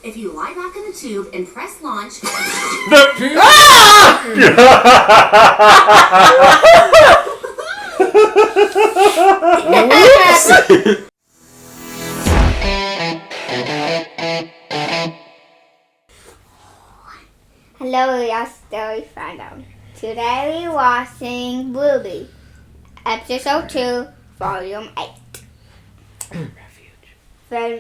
If you lie back in the tube and press launch... Hello, we are StoryFNDM. Today we're watching RWBY, Episode 2, Volume 8. Refuge.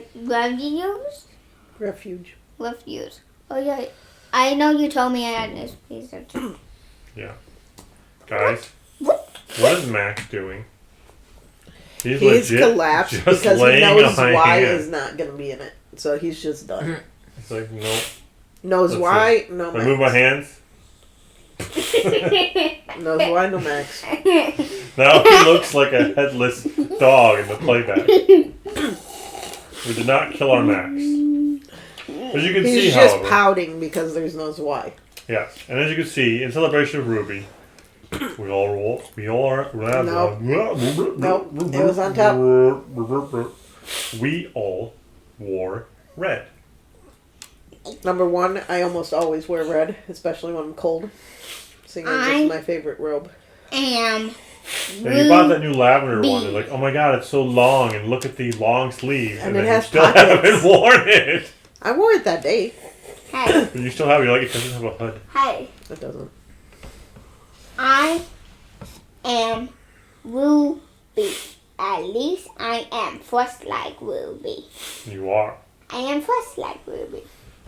Oh yeah, I know you told me I had this piece of too. Yeah. Guys, what is Max doing? He's collapsed because he knows Y is not going to be in it. So he's just done. It's like, nope. Knows Y, no Max. I move my hands. Knows Y, no Max. Now he looks like a headless dog in the playback. We did not kill our Max. As you can see, he's however, just pouting because there's no Y. Yes, and as you can see, in celebration of RWBY, we all are. Nope, it was on top. We all wore red. Number one, I almost always wear red, especially when I'm cold. Seeing as this is my favorite robe. And you bought that new lavender one. You're like, oh my god, it's so long, and look at the long sleeves. And it has you still haven't worn it. I wore it that day. Hey. But you still have it. You're like, it doesn't have a hood. Hey. It doesn't. I am RWBY. At least I am first like RWBY. You are. I am first like RWBY.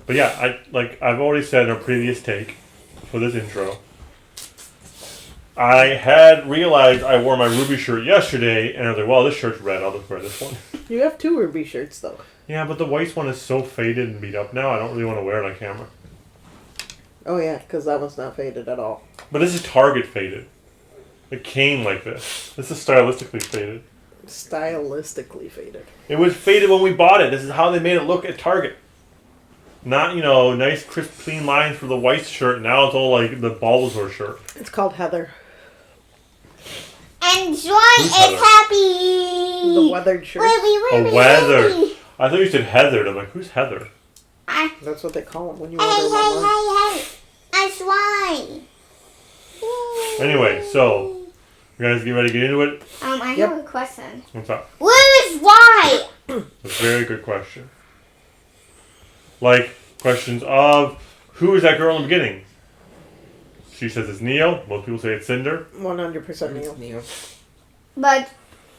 But yeah, I've already said in a previous take for this intro, I had realized I wore my RWBY shirt yesterday, and I was like, well, this shirt's red, I'll just wear this one. You have two RWBY shirts, though. Yeah, but the white one is so faded and beat up now, I don't really want to wear it on camera. Oh yeah, because that one's not faded at all. But this is Target faded. It came like this. This is stylistically faded. Stylistically faded. It was faded when we bought it. This is how they made it look at Target. Not, nice, crisp, clean lines for the white shirt. Now it's all like the Bulbasaur shirt. It's called Heather. And Joy is happy. The weathered shirt. RWBY, weathered. I thought you said Heathered. I'm like, who's Heather? That's what they call them when you order them online. Hey. That's why. Anyway, so, you guys get ready to get into it? I have a question. What's up? Where is Y? That's a very good question. Like, questions of, who is that girl in the beginning? She says it's Neo. Most people say it's Cinder. 100% Neo. But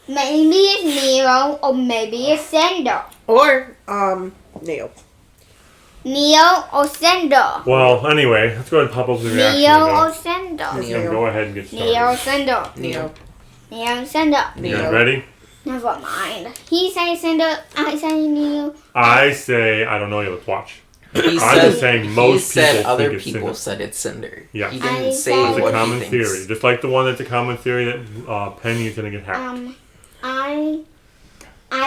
maybe it's Neo or maybe it's Cinder. Or, Neo. Neo or Cinder. Well, anyway, let's go ahead and pop open the reaction. Neo or Cinder. Neo. Go ahead and get started. Neo or Cinder. Neo. Neo or Cinder. You guys ready? Never mind. He says Cinder, I say Neo. I say, I don't know, let's watch. I'm just saying most people think other it's people Cinder. said it's Cinder. Yeah. He didn't say It's what a common he thinks. theory. Just like the one that's a common theory that Penny is going to get hacked. I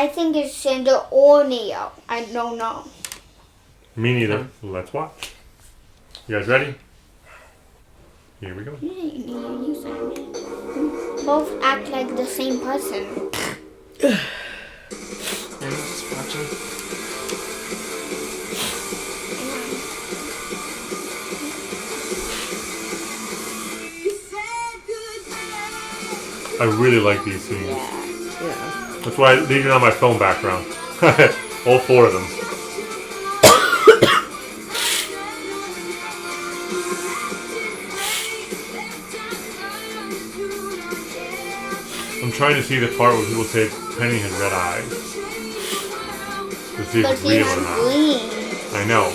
think it's Cinder or Neo. I don't know. Me neither. Let's watch. You guys ready? Here we go. Both act like the same person. I'm just watching. I really like these scenes. Yeah. That's why these are on my phone background. All four of them. I'm trying to see the part where people say Penny had red eyes. To see if it's real or not. I know.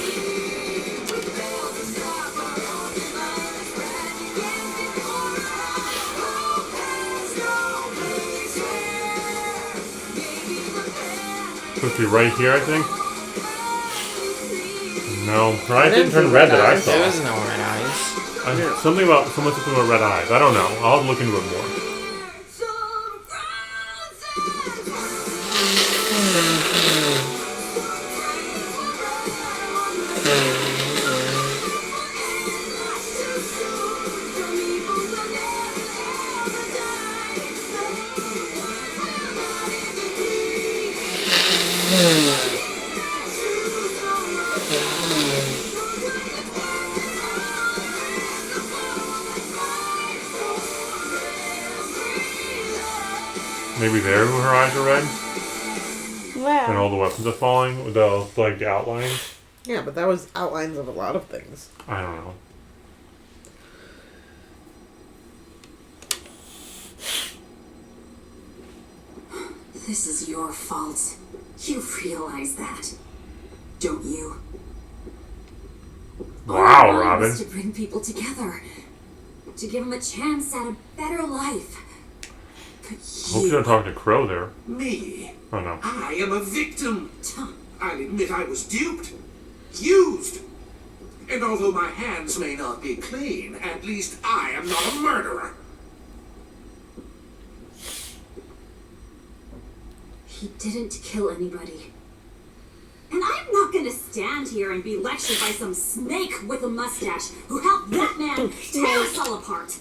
Supposed to be right here, I think. No, her eyes didn't turn red that I saw. There was no red eyes. Something about someone said something about red eyes. I don't know. I'll have to look into it more. Maybe there who her eyes are red? Well. And all the weapons are falling with the, like, the outlines? Yeah, but that was outlines of a lot of things. I don't know. This is your fault. You realize that, don't you? Wow, All I wanted Robin. was to bring people together, to give them a chance at a better life. But Hope you don't talk to Crow there. Me? Oh no. I am a victim. I'll admit I was duped, used. And although my hands may not be clean, at least I am not a murderer. He didn't kill anybody. And I'm not gonna stand here and be lectured by some snake with a mustache who helped that man tear us all apart.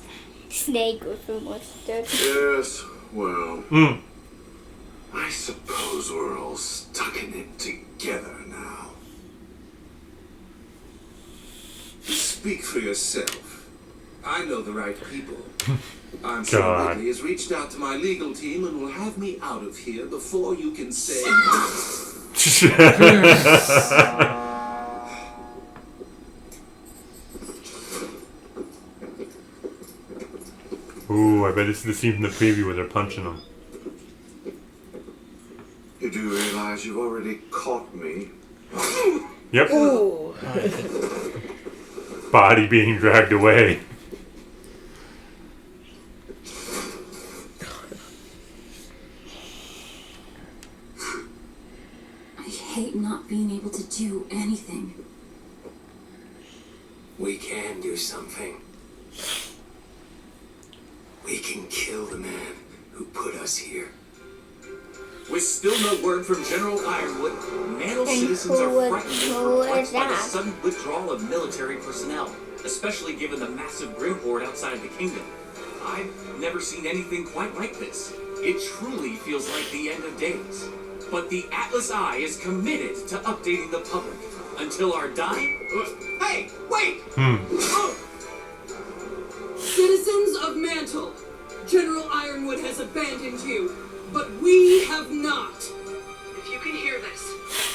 Snake with a mustache. Yes, well, Mm. I suppose we're all stuck in it together now. Speak for yourself. I know the right people. I'm sure God. Ridley has reached out to my legal team and will have me out of here before you can say... Ooh, I bet it's the scene from the preview where they're punching him. You do realize you've already caught me? Yep. Ooh. Body being dragged away. I hate not being able to do anything. We can do something. We can kill the man who put us here. With still no word from General Ironwood, Mantle citizens are frightened and perplexed by the sudden withdrawal of military personnel, especially given the massive grim horde outside the kingdom. I've never seen anything quite like this. It truly feels like the end of days. But the Atlas Eye is committed to updating the public until our dying... Hey, wait! Citizens of Mantle, General Ironwood has abandoned you, but we have not. If you can hear this,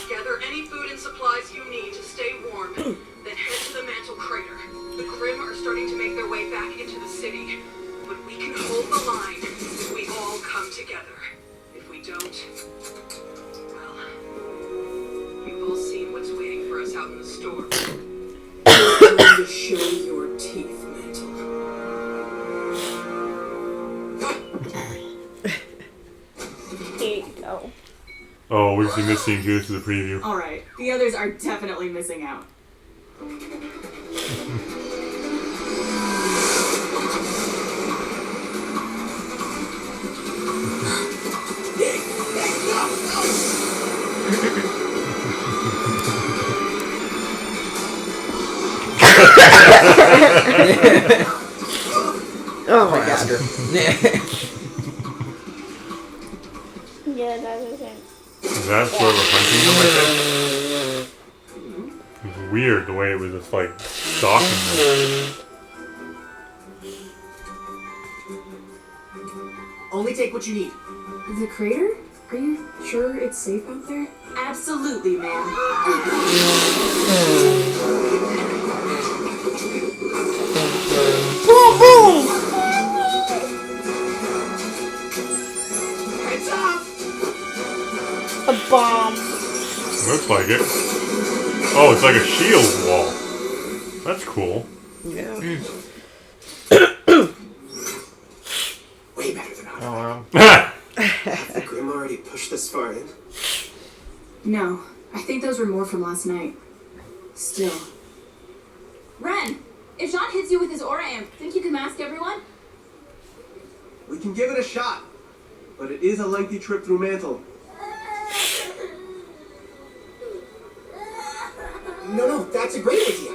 gather any food and supplies you need to stay warm, then head to the Mantle crater. The Grimm are starting to make their way back into the city, but we can hold the line if we all come together. If we don't, well, you've all seen what's waiting for us out in the storm. You're going to show your teeth, Mantle. Here you go. Oh, we've seen this scene too. This is a preview. Alright, the others are definitely missing out. Oh my god. Oscar. Yeah, that is it. Is that sort of a punching him, I think? It was weird the way it was just like stalking them. Only take what you need. The crater? Are you sure it's safe out there? Absolutely, ma'am. Boom, boom! Heads up! A bomb. Looks like it. Oh, it's like a shield wall. That's cool. Yeah. Way better than I Oh, thought. wow. Have the Grimm already pushed this far in? No, I think those were more from last night. Still. Ren, if Jean hits you with his aura amp, think you can mask everyone? We can give it a shot, but it is a lengthy trip through Mantle. No, that's a great idea.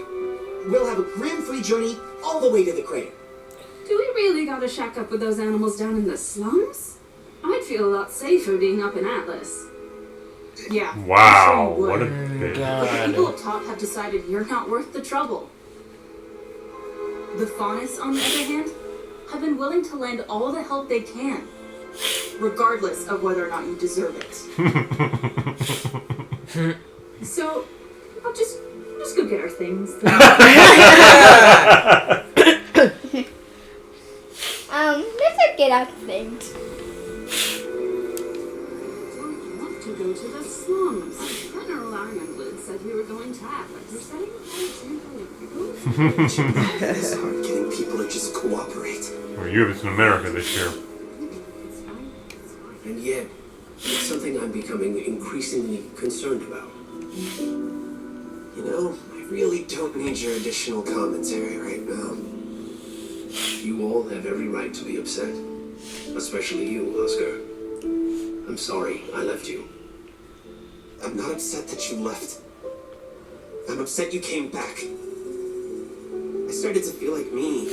We'll have a grim-free journey all the way to the crater. Do we really gotta shack up with those animals down in the slums? I'd feel a lot safer being up in Atlas. Yeah. Wow, I'm sure you what a would. bitch. But the God. people up top have decided you're not worth the trouble. The Faunus, on the other hand, have been willing to lend all the help they can, regardless of whether or not you deserve it. So, I'll just go get our things. Let's get out things. Don't want to go to the slums. General Ironwood said we were going to Atlas. We're setting It's hard getting people to just cooperate. Well, you have this in America this year. And yet, it's something I'm becoming increasingly concerned about. You know, I really don't need your additional commentary right now. You all have every right to be upset. Especially you, Oscar. I'm sorry I left you. I'm not upset that you left. I'm upset you came back. I started to feel like me.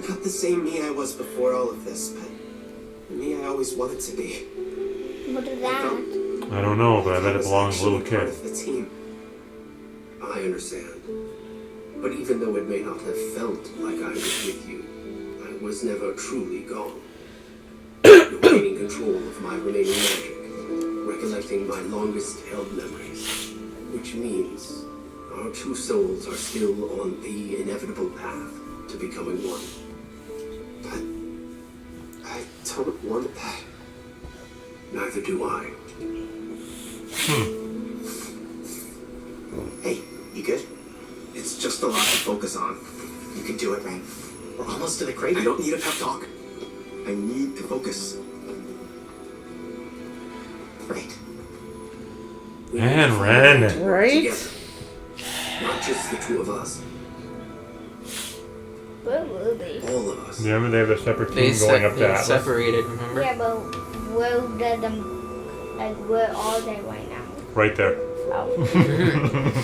Not the same me I was before all of this, but the me I always wanted to be. What is that? I don't know, but I bet it belongs to a little Part kid. of the team. I understand. But even though it may not have felt like I was with you, I was never truly gone. You're gaining control of my remaining magic, recollecting my longest held memories, which means our two souls are still on the inevitable path to becoming one. But I don't want that. Neither do I. Hey, you good? It's just a lot to focus on. You can do it, right? We're almost to the crate. I don't need a pep talk. I need to focus. Right. We need Man, to find Ren. a way to work Right? together. Not just the two of us. Where will they? All of us. Remember, they have a separate They, team going up to they Atlas. separated, remember? Yeah, but where did them? Like, where are they right now? Right there. Oh.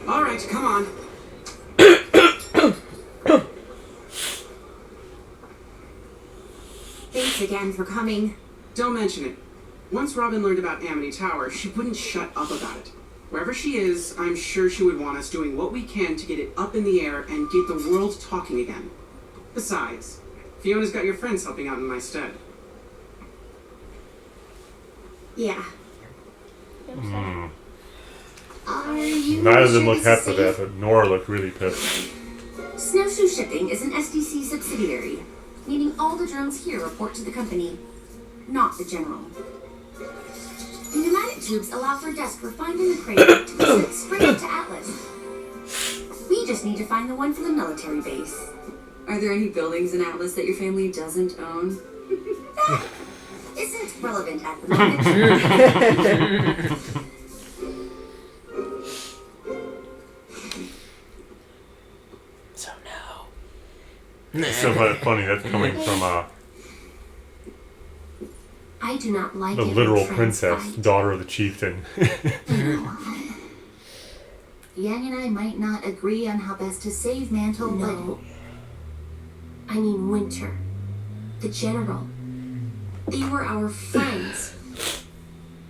All right, come on. Thanks again for coming. Don't mention it. Once Robin learned about Amity Tower, she wouldn't shut up about it. Wherever she is, I'm sure she would want us doing what we can to get it up in the air and get the world talking again. Besides, Fiona's got your friends helping out in my stead. Yeah. Hmm. Are you Neither of them sure look this is happy with that, safe? but Nora looked really pissed. Snowshoe Shipping is an SDC subsidiary, meaning all the drones here report to the company, not the general. The pneumatic tubes allow for dust refined in the crate to be sent straight up to Atlas. We just need to find the one for the military base. Are there any buildings in Atlas that your family doesn't own? That isn't relevant at the moment. So no. It's so funny. That's coming from I do not like the it when literal friends princess, fight. daughter of the chieftain. Yang and I might not agree on how best to save Mantle, but I mean Winter, the general. They were our friends.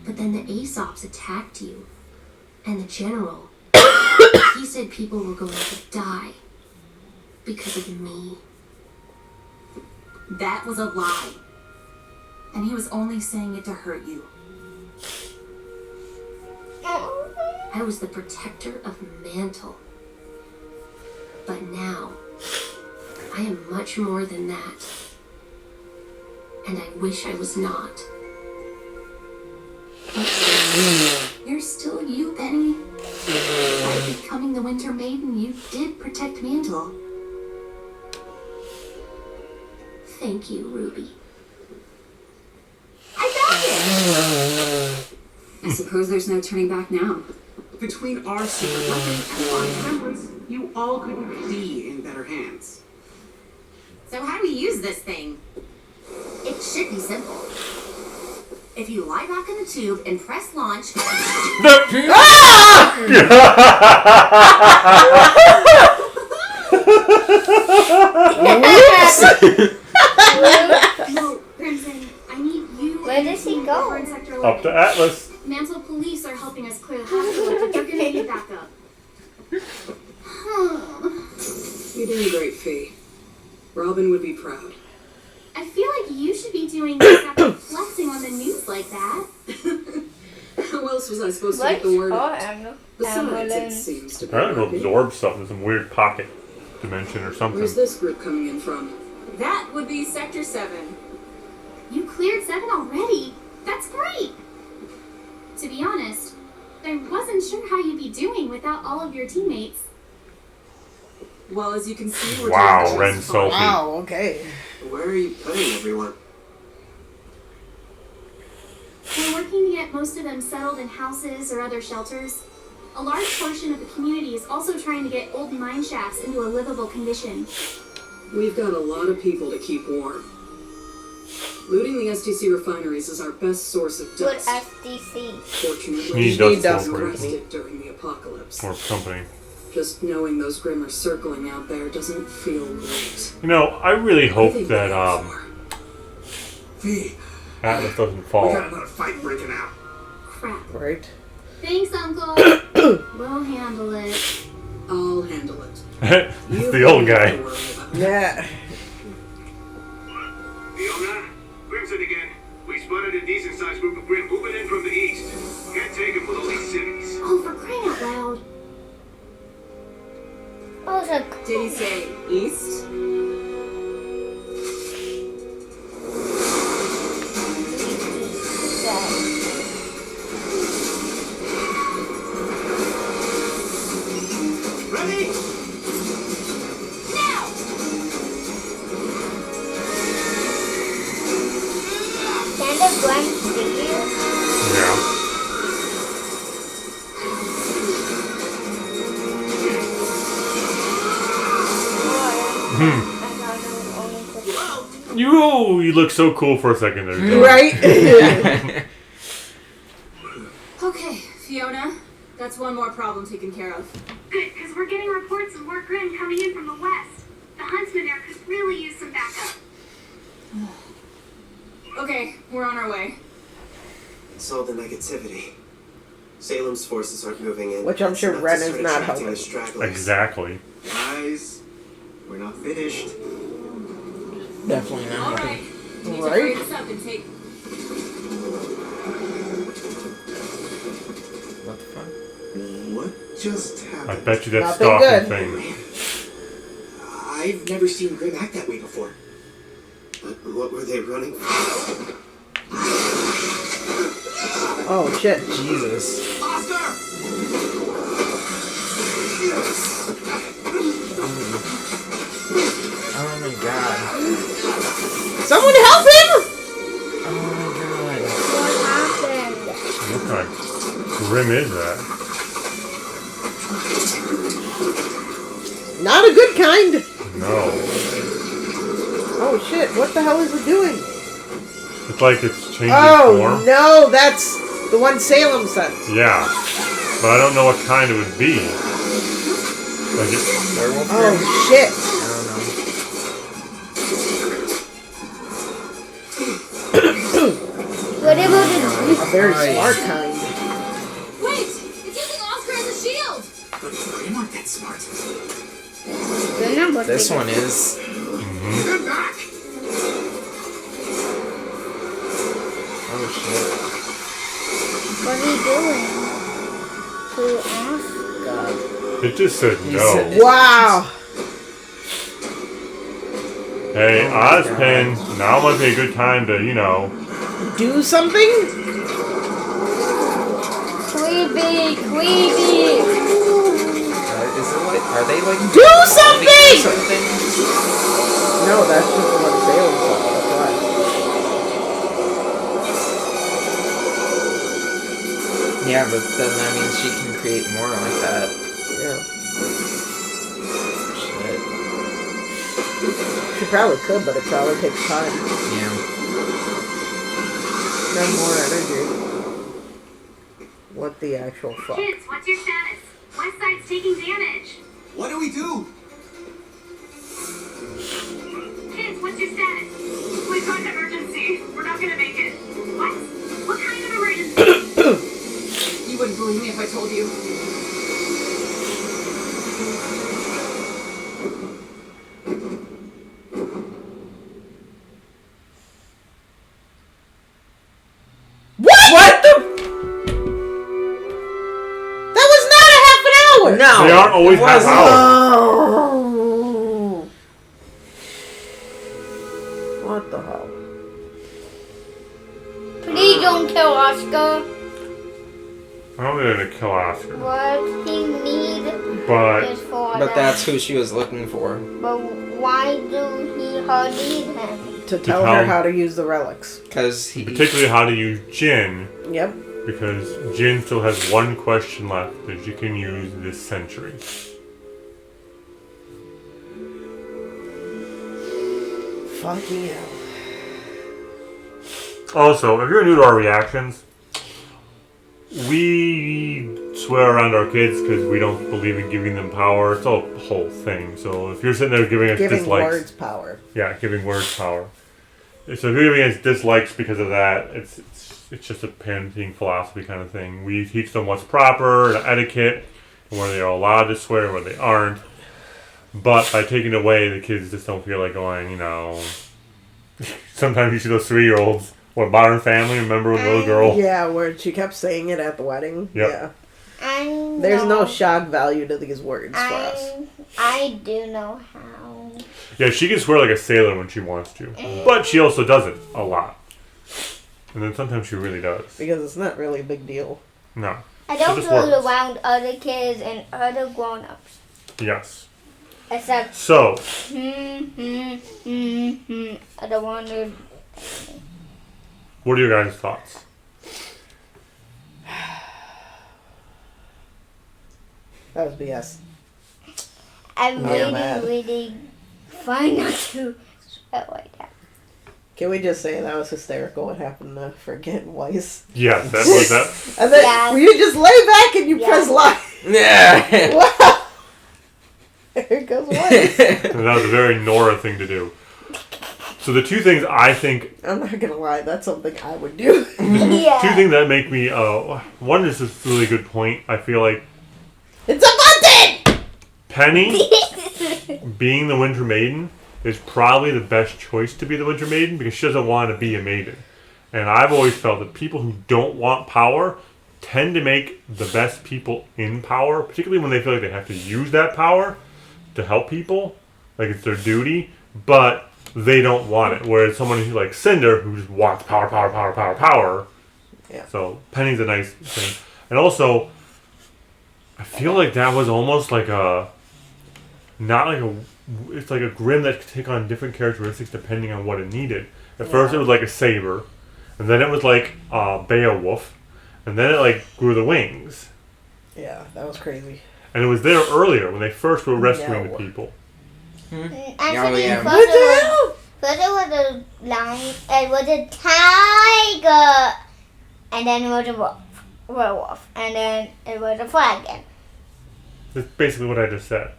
But then the Aesops attacked you. And the general, he said people were going to die because of me. That was a lie. And he was only saying it to hurt you. I was the protector of Mantle. But now, I am much more than that. And I wish I was not. But you're still you, Penny. By becoming the Winter Maiden, you did protect Mantle. Thank you, Ruby. I got it! I suppose there's no turning back now. Between our secret weapon and our cameras, you all couldn't be in better hands. So how do we use this thing? It should be simple. If you lie back in the tube and press launch... No, Crimson, I need you. Where does he go? over in Sector Up 11. to Atlas. Mantle police are helping us clear the hospital, but they're gonna need backup. You're doing great, Fee. Robin would be proud. I feel like you should be doing this after flexing on the news like that. How else was I supposed to What? get the word Oh, out? I'm Besides, it seems to be Apparently it'll working. absorb stuff in some weird pocket dimension or something. Where's this group coming in from? That would be Sector 7. You cleared 7 already? That's great! To be honest, I wasn't sure how you'd be doing without all of your teammates. Well, as you can see, we're Wow, doing Ren just Sophie. fine. Wow, okay. Where are you putting everyone? We're working to get most of them settled in houses or other shelters. A large portion of the community is also trying to get old mine shafts into a livable condition. We've got a lot of people to keep warm. Looting the STC refineries is our best source of Good dust. FDC. Fortunately, Need Need dust dust. we corporation rested during the apocalypse. or company. Just knowing those Grimm are circling out there doesn't feel great. You know, I really What hope are they that waiting for? Fee, Atlas doesn't we fall. got another fight breaking out. Crap. Right. Thanks, Uncle. We'll handle it. I'll handle it. It's You the old don't have guy. to worry about it. Yeah. Fiona, Crimson again. We spotted a decent-sized group of Grimm moving in from the east. Can't take them with all these cities. Oh, for crying out loud. Oh, it's a Did he say east? Ready? Can the Gwen see you? Yeah. You look so cool for a second there. Joe. Right? Okay, Fiona. That's one more problem taken care of. Good, because we're getting reports of more Grimm coming in from the west. The huntsman there could really use some backup. Okay, we're on our way. It's all the negativity. Salem's forces aren't moving in. Which I'm It's sure enough to Ren is start not attracting helping. the stragglers. Exactly. Guys, we're not finished. Definitely not. Alright. We need to Right. hurry this up and take... What the fuck? What just happened? I bet you that Nothing stalking good. thing. I've never seen Grim act that way before. But what were they running from? Oh, shit. Jesus. Oscar! Oh my god. Someone help him! Oh my god. What happened? What kind of grim is that? Not a good kind. No. Oh, shit. What the hell is it doing? It's like it's changing Oh, form. no. That's the one Salem sent. Yeah. But I don't know what kind it would be. Like it, Werewolf? Oh, shit. I don't know. What about the A very Right. smart kind. Wait! It's using Oscar as a shield! But Grim aren't that smart. the number? This one is. Get back! Oh shit. What are you doing? To Oscar. it just said He no. said- Wow. Hey, Oh my Ozpin, now might be a good time to, you know. Do something? Creepy, creepy. Is it like? Are they like? Do evolving or something! something? No, that's just the one Salem saw. That's why. Yeah, but then that means she can create more like that. Yeah. Shit. She probably could, but it probably takes time. Yeah. And more energy. What the actual fuck? Kids, what's your status? West Side's taking damage. What do we do? Cause emergency. We're not gonna make it. What? What kind of emergency? You wouldn't believe me if I told you. What the? That was not a half an hour. No, They aren't always it half wasn't. hour. Oh. What the hell? Please don't kill Oscar. I don't think they're gonna kill Oscar. What he need But is for But that. that's who she was looking for. But why do her need him? To tell her how to use the relics. Because he... particularly how to use Jin, Yep. because Jin still has one question left that you can use this century. Fucking hell. Also, if you're new to our reactions, we swear around our kids because we don't believe in giving them power. It's a whole thing. So if you're sitting there giving us Giving dislikes, words power. yeah, giving words power. So if you're giving us dislikes because of that, it's just a parenting philosophy kind of thing. We teach them what's proper, the etiquette, and where they are allowed to swear, where they aren't. But by taking it away, the kids just don't feel like going, you know. Sometimes you see those 3-year-olds. What, Modern Family? Remember with the little girl? Yeah, where she kept saying it at the wedding. Yep. Yeah. There's no shock value to these words for us. I do know how. Yeah, she can swear like a sailor when she wants to. But she also does it a lot. And then sometimes she really does. Because it's not really a big deal. No. I don't It just fool works. around other kids and other grown-ups. Yes. Except, So, I don't want to. what are your guys' thoughts? That was BS. I'm Yeah, mad. really fine not to swear like that. Can we just say that was hysterical what happened to freaking Weiss? Yes, that was that. And then Yeah. you just lay back and you press live. Yeah. Wow. There goes Weiss. And that was a very Nora thing to do. So the two things I think, I'm not gonna lie, that's something I would do. Yeah. two things that make me, one is this really good point. I feel like It's a button! Penny being the Winter Maiden is probably the best choice to be the Winter Maiden because she doesn't want to be a maiden. And I've always felt that people who don't want power tend to make the best people in power, particularly when they feel like they have to use that power to help people, like it's their duty, but they don't want it. Whereas someone who's like Cinder, who just wants power. Yeah. So Penny's a nice thing. And also, I feel like that was almost like it's like a Grimm that could take on different characteristics depending on what it needed. At first it was like a saber, and then it was like Beowulf, and then it like grew the wings. Yeah, that was crazy. And it was there earlier when they first were rescuing No. the people. Actually, yeah. first it was a lion, it was a tiger, and then it was a werewolf, and then it was a dragon. That's basically what I just said.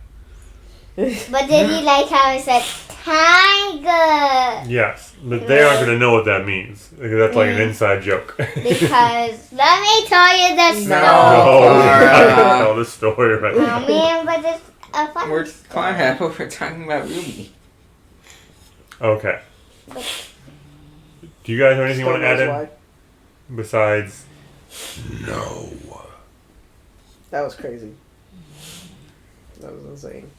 But did you like how I said tiger? Yes, but they aren't going to know what that means. Because that's like an inside joke. Because let me tell you the story. No, the story right now. Oh man, but it's a fun We're story. we're talking about RWBY. Okay. Do you guys have anything you want to add Still in? knows why. Besides, no. That was crazy. That was insane.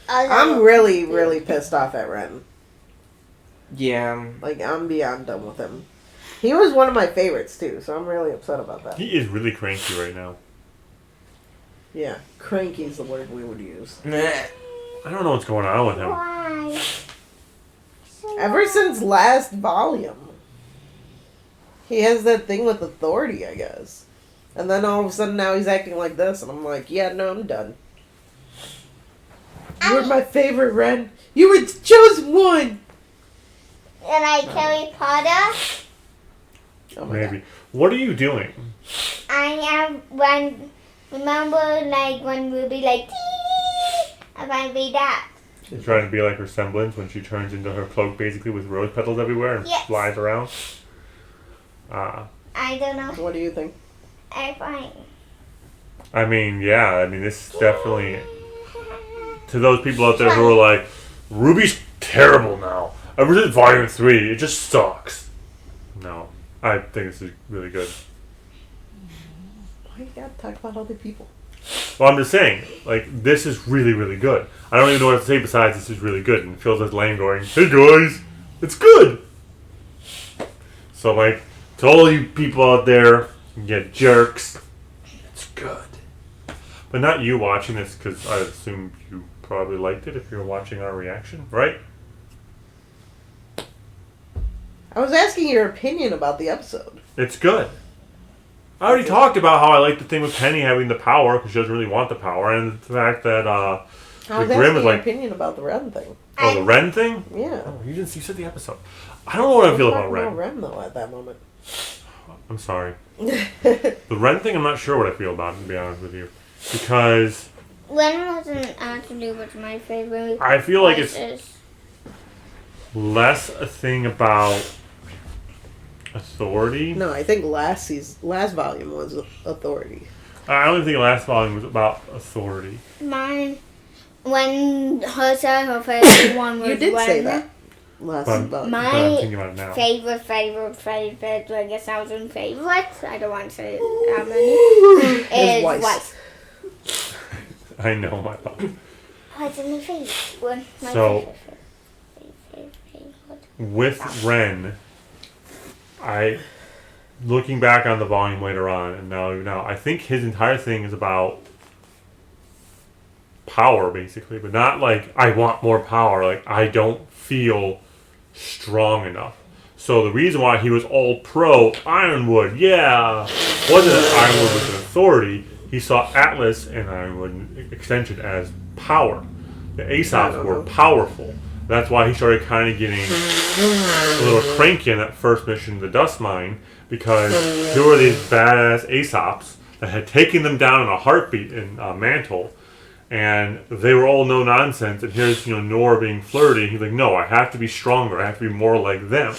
Although- I'm really, really pissed off at Ren. Yeah. Like, I'm beyond done with him. He was one of my favorites, too, so I'm really upset about that. He is really cranky right now. Yeah, cranky is the word we would use. I don't know what's going on with him. Why? Ever since last volume. He has that thing with authority, I guess. And then all of a sudden now he's acting like this, and I'm like, yeah, no, I'm done. You were my favorite, Ren. You were the chosen one! And like Harry Potter, Oh my Maybe. God. What are you doing? I am remember like when we'll be like, "Tee!" I might be that. She's trying to be like her semblance when she turns into her cloak basically with rose petals everywhere and flies around. I don't know. What do you think? I find. I mean, yeah. I mean, this is definitely... To those people out there who are like, RWBY's terrible now. Ever since Volume 3, it just sucks. No. I think this is really good. Why you gotta talk about other people? Well, I'm just saying, like, this is really, really good. I don't even know what to say besides this is really good. And it feels like Lane going, hey guys, it's good! So, like, to all you people out there, you jerks, it's good. But not you watching this, because I assume you probably liked it if you're watching our reaction, right? I was asking your opinion about the episode. It's good. I already talked about how I like the thing with Penny having the power, because she doesn't really want the power, and the fact that I was the Grimm asking is your like... opinion about the Ren thing. Oh, the Ren thing? Yeah. Oh, you said the episode. I don't know what I feel about Ren. Ren though at that moment. I'm sorry. The Ren thing, I'm not sure what I feel about, to be honest with you. Because... Ren wasn't actually my favorite. I feel like it's less a thing about authority. No, I think last volume was authority. I don't even think last volume was about authority. Mine, when her favorite one was You did Ren. say that last volume. I'm My thinking about it now. favorite, like 1,000 favorites, I don't want to say how many, is Weiss. I know my thought. What's my favorite one? My So, favorite. with Ren, looking back on the volume later on, and now I think his entire thing is about power, basically, but not like, I want more power, like, I don't feel strong enough. So the reason why he was all pro Ironwood, wasn't that Ironwood was an authority. He saw Atlas and Ironwood extension as power. The Aesops were powerful. That's why he started kind of getting a little cranky in that first mission, the Dust Mine, because there were these badass Aesops that had taken them down in a heartbeat in Mantle, and they were all no nonsense. And here's Nora being flirty. And he's like, no, I have to be stronger. I have to be more like them.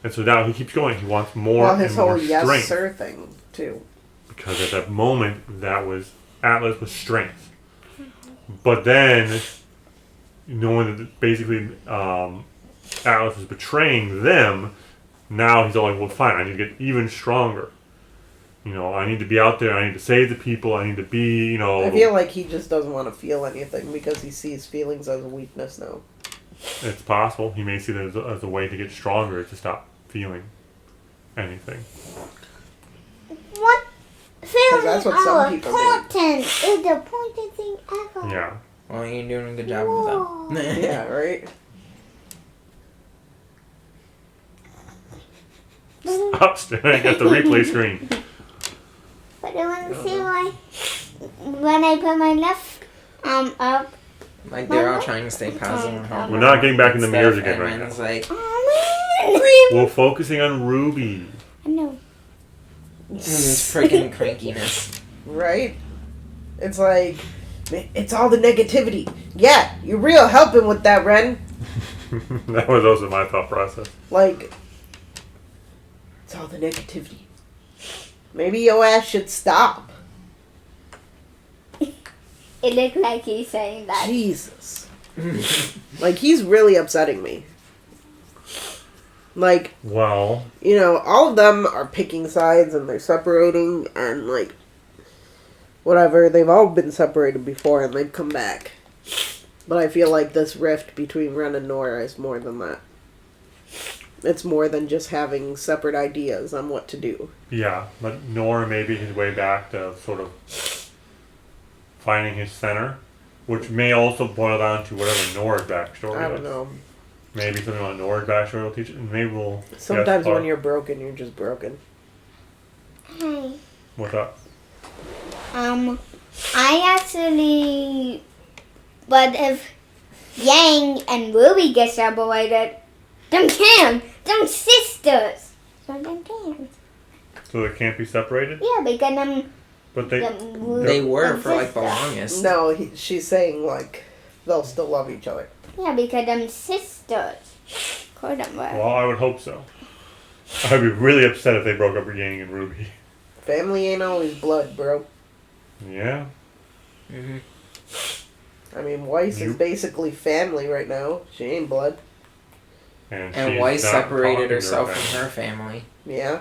And so now he keeps going. He wants more and more strength. Well, his whole yes sir thing too. Because at that moment, that was Atlas with strength. But then, knowing that basically Atlas is betraying them, now he's all like, well, fine, I need to get even stronger. I need to be out there, I need to save the people, I need to be, I feel like he just doesn't want to feel anything because he sees feelings as a weakness now. It's possible. He may see that as a way to get stronger, to stop feeling anything. What? Feelings that's what are some people do. important. It's the important thing ever. Yeah. Well, you're doing a good job with that. Yeah, right? Stop staring at the replay screen. But I want to see why when I put my left up. Like, they're all trying to stay positive and help. We're not getting back in the mirrors again right now. It's like, we're focusing on RWBY. I know. this freaking crankiness. Right? It's like, it's all the negativity. Yeah, you're real helping with that, Ren. That was also my thought process. Like, it's all the negativity. Maybe your ass should stop. It looks like he's saying that. Jesus. Like, he's really upsetting me. Like, well, all of them are picking sides and they're separating and, like, whatever. They've all been separated before and they've come back. But I feel like this rift between Ren and Nora is more than that. It's more than just having separate ideas on what to do. Yeah, but Nora may be his way back to sort of finding his center, which may also boil down to whatever Nora's backstory is. I don't know. Maybe something on Nora's backstory will teach it. Maybe we'll... Sometimes when you're broken, you're just broken. Hey. What's up? I actually... But if Yang and RWBY get separated, them sisters. So them can. So they can't be separated? Yeah, because But they were for like the longest. No, she's saying like they'll still love each other. Yeah, because them sisters. Call them what? Well, I would hope so. I'd be really upset if they broke up Yang and Ruby. Family ain't always blood, bro. Yeah. Mhm. I mean, Weiss is basically family right now. She ain't blood. And And she's Weiss not separated talking to herself family. from her family. Yeah.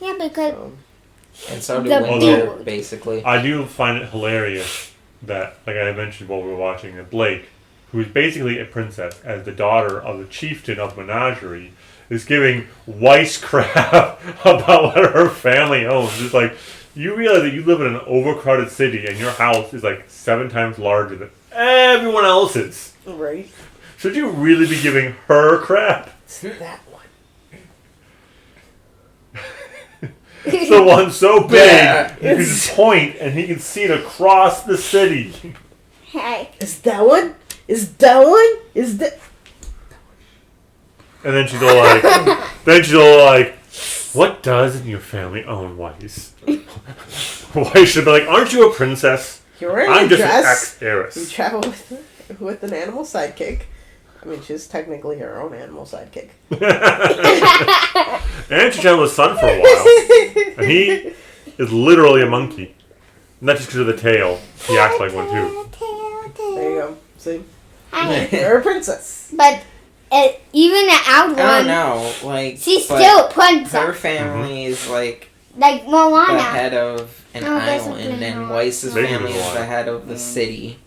Yeah, because And so did The Winter, dude. basically. I do find it hilarious that, like I mentioned while we were watching, that Blake, who is basically a princess, as the daughter of the chieftain of Menagerie, is giving Weiss crap about what her family owns. It's like, you realize that you live in an overcrowded city and your house is like 7 times larger than everyone else's. Right. Should you really be giving her crap? It's that one. It's the one so big, Yeah. you can just point and he can see it across the city. hey, Is that one? Is that one? Is that... And then she's all like, what doesn't your family own, Weiss? Weiss should be like, aren't you a princess? You're wearing I'm a just an dress. You ex-heiress. travel with an animal sidekick. I mean, she's technically her own animal sidekick. And she traveled with his son for a while. And he is literally a monkey. Not just because of the tail. He acts like one too. There you go. See? hey. You're a princess. But even the out I don't one, know, like, she's but still a princess. her family is like Like the Moana. head of an No, that's island, a and plain Weiss's Maybe family is Moana. the head of the city.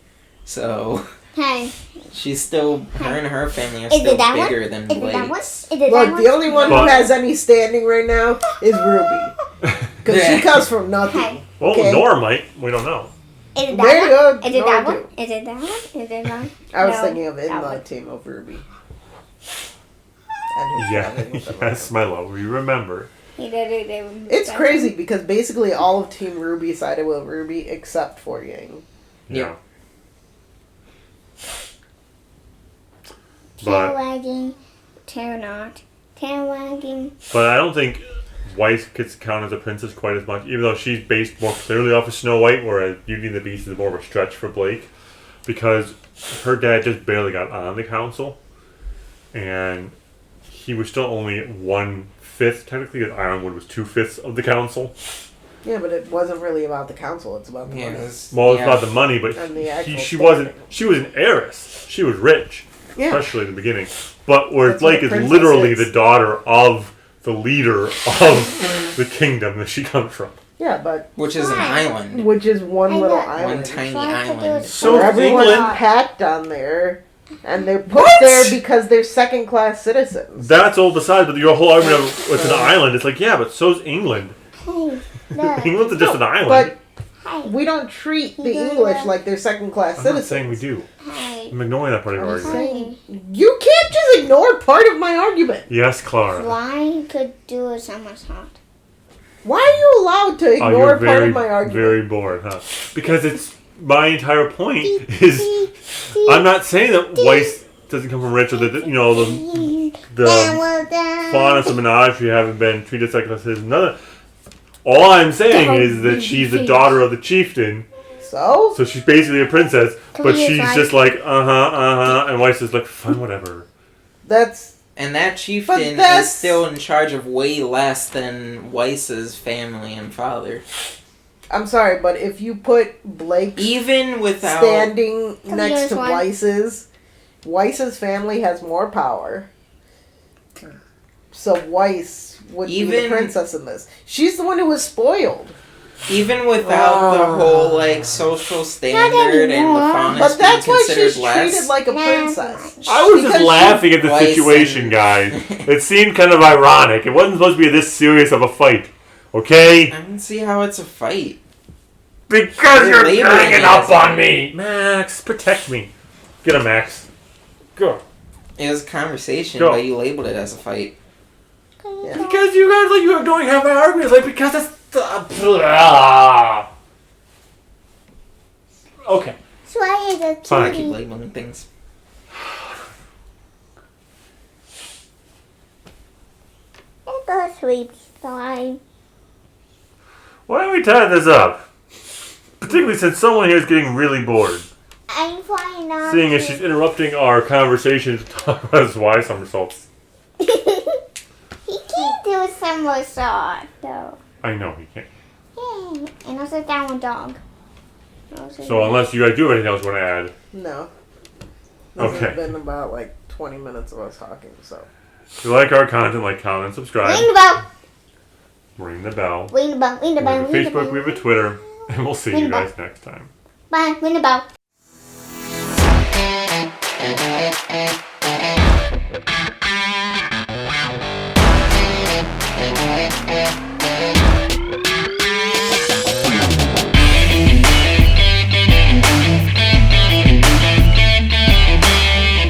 So Hey, she's still, her and her family are Is it still that one? bigger than is it that one? Blake's. Is it that Look, one? the only one who But- has any standing right now is Ruby. Because she comes from nothing. Hey, Well, Okay. Nora might. We don't know. is it There you that one? go. Is it Nora that one? too. Is it that one? Is it that one? I was No, thinking of in that the one. team of Ruby. And who's Yeah, traveling with them. yes, my love. We remember. It's crazy because basically all of Team Ruby sided with Ruby except for Yang. Yeah. Tail But wagging, tail not. Tail wagging. I don't think Weiss gets counted as a princess quite as much, even though she's based more clearly off of Snow White, whereas Beauty and the Beast is more of a stretch for Blake, because her dad just barely got on the council, and he was still only 1/5, technically, because Ironwood was 2/5 of the council. Yeah, but it wasn't really about the council, it's about the Yeah, money. Well, it's not the money, but And the actual she wasn't. standing. She was an heiress. She was rich, Yeah. especially in the beginning. But whereas That's what Blake a is princess literally is. the daughter of the leader of the kingdom that she comes from. Yeah, but Which is an island. which is one I little got- One island. tiny Trying to do island. it So Where is everyone's England. packed on there, and they're put there because they're second-class citizens. That's all besides, but your whole argument of it's an island. It's like, yeah, but so's England. Hey, look. England's just an island. But Hey, we don't treat the Yeah. English like they're second-class I'm not citizens. saying we do. hey. I'm ignoring that part of your I'm argument. saying you can't just ignore part of my argument. Yes, Clara. Why could do a somersault? Why are you allowed to Oh, ignore you're part very, of my argument? very bored, huh? Because it's my entire point is I'm not saying that Weiss doesn't come from rich or that the faunus of Menagerie haven't been treated second class citizens. None of- All I'm saying is that she's the daughter of the chieftain, So? so she's basically a princess, Can but we she's like- just like, and Weiss is like, fine, whatever. That's... And that chieftain that's- is still in charge of way less than Weiss's family and father. I'm sorry, but if you put Blake Even without... standing Come next here, to Swan. Weiss's family has more power. So Weiss would be the Even- princess in this. She's the one who was spoiled. Even without the whole, like, social standard and the anymore. faunus But that's being why considered she's less... treated like a Nah, princess. I was Because just she- laughing at the Weiss situation, and- guys. It seemed kind of ironic. It wasn't supposed to be this serious of a fight, okay? I don't see how it's a fight. Because You're you're labeling ganging it up as a- on me! Max, protect me. Get him, Max. Go. It was a conversation, Go. but you labeled it as a fight. Because you guys, like, you don't have my arguments, like, because it's... Okay. So why is it Fine. Keep kitty? labeling things. It's a sweet slime. Why don't we tie this up? Particularly since someone here is getting really bored. I'm flying on. Seeing as she's interrupting our conversation to talk about his Y somersaults. He can't do a somersault though. I know he can't. Yay. And also downward dog. So unless you guys do have anything else you want to add. No. This Okay. has been about like 20 minutes of us talking, so. If you like our content, like, comment, and subscribe. Ring the bell. Ring the bell. Ring the bell. Ring the We bell. have a Ring the Facebook, bell. we have a Twitter, and we'll see Ring you the bell. guys next time. Bye. Ring the bell.